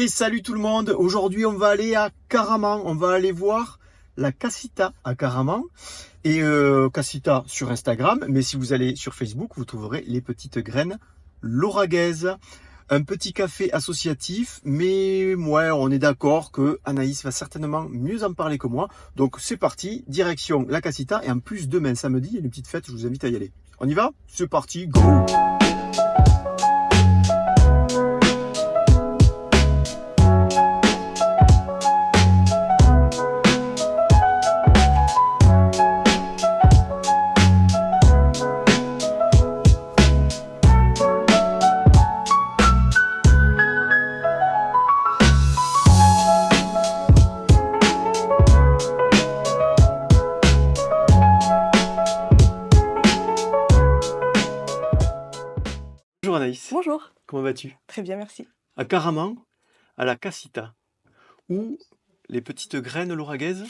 Et salut tout le monde, aujourd'hui on va aller à Caraman, on va aller voir la Casita à Caraman et Casita sur Instagram, mais si vous allez sur Facebook vous trouverez les petites graines lauragaises, un petit café associatif, mais ouais on est d'accord que Anaïs va certainement mieux en parler que moi, donc c'est parti, direction la Casita et en plus demain samedi il y a une petite fête, je vous invite à y aller. On y va? C'est parti, go! Bonjour Anaïs, Bonjour, comment vas-tu? très bien, merci. À Caraman, à la Casita, ou les petites graines lauragaises,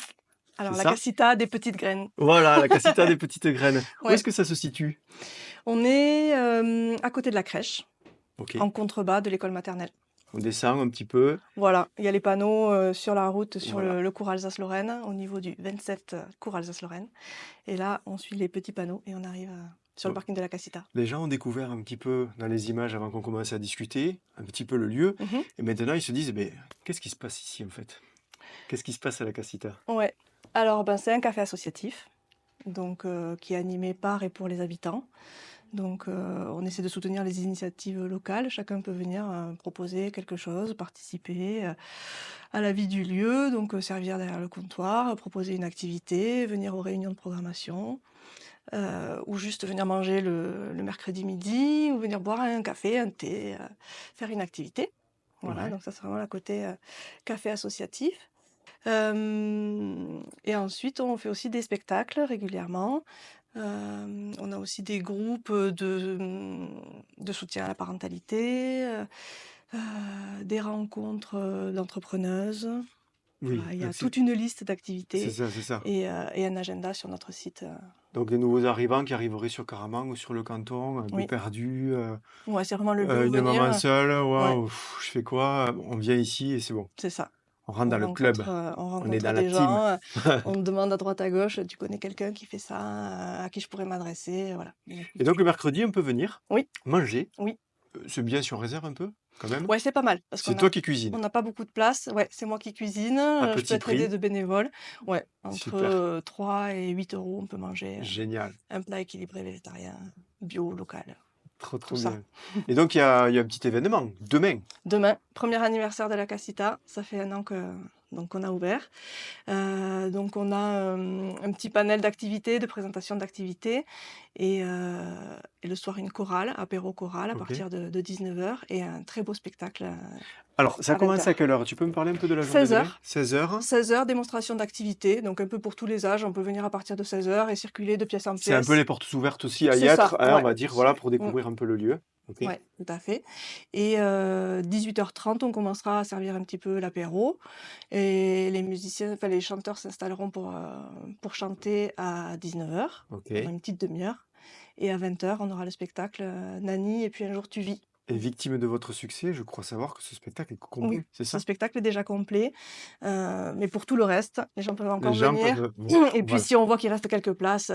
Alors, c'est la ça? Casita des petites graines. Voilà, la Casita des petites graines. Où Ouais. est-ce que ça se situe? On est à côté de la crèche, Ok, en contrebas de l'école maternelle. on descend un petit peu. Voilà, il y a les panneaux sur la route sur Voilà. le cours Alsace-Lorraine, au niveau du 27 cours Alsace-Lorraine. Et là, on suit les petits panneaux et on arrive sur le Bon. parking de la Casita. Les gens ont découvert un petit peu dans les images avant qu'on commence à discuter, un petit peu le lieu, Mhm. et maintenant ils se disent, mais qu'est-ce qui se passe ici en fait? Qu'est-ce qui se passe à la Casita? Ouais, alors c'est un café associatif, donc qui est animé par et pour les habitants. Donc, on essaie de soutenir les initiatives locales. Chacun peut venir proposer quelque chose, participer à la vie du lieu, donc servir derrière le comptoir, proposer une activité, venir aux réunions de programmation, ou juste venir manger le mercredi midi, ou venir boire un café, un thé, faire une activité. Voilà, Ouais. donc ça c'est vraiment le côté café associatif. Et ensuite, on fait aussi des spectacles régulièrement. On a aussi des groupes de soutien à la parentalité, des rencontres d'entrepreneuses. Oui, Voilà, il y a donc toute une liste c'est d'activités ça, c'est ça. et un agenda sur notre site. Donc des nouveaux arrivants qui arriveraient sur Caraman ou sur le canton, un peu Oui, perdus, ouais, c'est vraiment le lieu où une maman venir. seule, Ouais, waouh, je fais quoi? On vient ici et c'est bon. c'est ça. On rentre dans le club. On On est rencontre dans la des team. gens, on me demande à droite à gauche, tu connais quelqu'un qui fait ça, à qui je pourrais m'adresser, voilà. Et donc le mercredi, on peut venir Oui, manger. oui. C'est bien si on réserve un peu, quand même. Ouais, c'est pas mal parce C'est toi qui cuisines, on n'a pas beaucoup de place. Ouais, c'est moi qui cuisine, à je peux petit être aidée prix. de bénévoles. Ouais, entre Super, 3 et 8 euros, on peut manger génial, un plat équilibré végétarien, bio, local, trop tout trop ça. bien. Et donc il y a un petit événement, demain. Demain, premier anniversaire de la Casita, ça fait 1 an qu'on a ouvert. Donc on a un petit panel d'activités, de présentation d'activités et le soir une chorale, apéro chorale à Ok. partir de 19h et un très beau spectacle Alors, ça à commence à 20h. quelle heure? Tu peux me parler un peu de la journée demain? 16h. 16h. 16h, démonstration d'activité, donc un peu pour tous les âges. On peut venir à partir de 16h et circuler de pièce en C'est un peu pièce. les portes ouvertes aussi à y C'est ça, être, hein, on ouais. va dire, voilà, pour Mmh, découvrir un peu le lieu. Ok. ouais, tout à fait. Et 18h30, on commencera à servir un petit peu l'apéro. Et les musiciens, enfin les chanteurs s'installeront pour chanter à 19h, Ok. pendant une petite demi-heure. Et à 20h, on aura le spectacle Nani et puis Un jour tu vis. Et victime de votre succès, je crois savoir que ce spectacle est Oui, complet, c'est ce ça? spectacle est déjà complet, mais pour tout le reste, les gens peuvent Les encore gens venir. peuvent... Et puis Voilà. si on voit qu'il reste quelques places,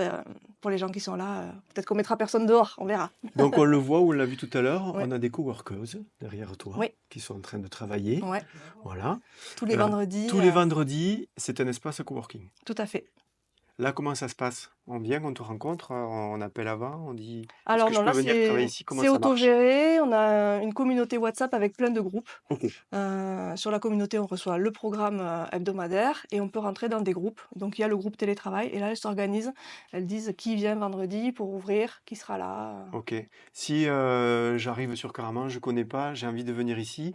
pour les gens qui sont là, peut-être qu'on mettra personne dehors, on verra. Donc on le voit, on l'a vu tout à l'heure, Ouais, on a des coworkers derrière toi oui, qui sont en train de travailler. ouais. Voilà. Tous les vendredis, Tous les vendredis, c'est un espace coworking. tout à fait. Là, comment ça se passe? On vient, on te rencontre, on appelle avant, on dit est-ce Alors que je non, peux là venir travailler ici? Comment c'est ça marche? autogéré. On a une communauté WhatsApp avec plein de groupes. Ok. Sur la communauté, on reçoit le programme hebdomadaire et on peut rentrer dans des groupes. Donc il y a le groupe télétravail et là elles s'organisent. Elles disent qui vient vendredi pour ouvrir, qui sera là. Ok. Si j'arrive sur Caraman, je connais pas, j'ai envie de venir ici,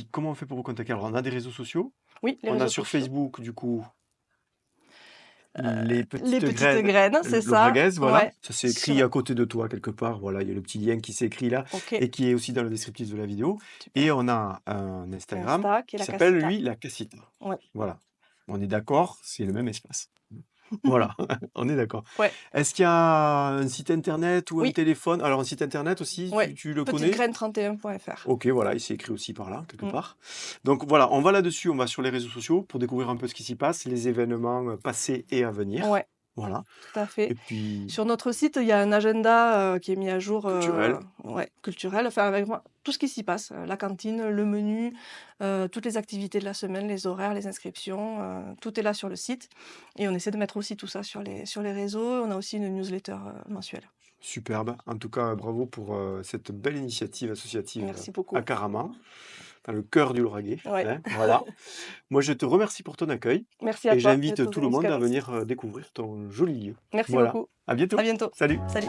comment on fait pour vous contacter? Alors, on a des réseaux sociaux. Oui, les On a réseaux sur sociaux. Facebook, du coup, les Les petites petites graines graines, c'est ça. lauragaises, voilà. Ouais. Ça s'écrit à côté de toi quelque part. Voilà, il y a le petit lien qui s'écrit là Ok, et qui est aussi dans le descriptif de la vidéo. super. Et on a un Instagram Insta qui est qui la s'appelle, Casita. lui, la Casita. Ouais. Voilà. On est d'accord, c'est le même espace. Voilà, on est d'accord. Ouais, Est-ce qu'il y a un site internet ou un oui, téléphone? Alors un site internet aussi, ouais, tu le connais? petitegraine31.fr. OK, voilà, il s'est écrit aussi par là, quelque Mmh. part. Donc voilà, on va là-dessus, on va sur les réseaux sociaux pour découvrir un peu ce qui s'y passe, les événements, passés et à venir. Ouais, Voilà tout à fait. et puis Sur notre site, il y a un agenda, qui est mis à jour, culturel, ouais, culturel, enfin avec moi tout ce qui s'y passe, la cantine, le menu, toutes les activités de la semaine, les horaires, les inscriptions, tout est là sur le site et on essaie de mettre aussi tout ça sur les réseaux. On a aussi une newsletter, mensuelle. superbe. En tout cas, bravo pour, cette belle initiative associative, Merci à beaucoup. Caraman, dans le cœur du Lauragais, Ouais. hein, voilà. Moi, je te remercie pour ton accueil Merci à et toi j'invite d'être tout venu le jusqu'à monde à nous. venir, découvrir ton joli lieu. Merci Voilà, beaucoup. à À bientôt. bientôt. Salut. Salut.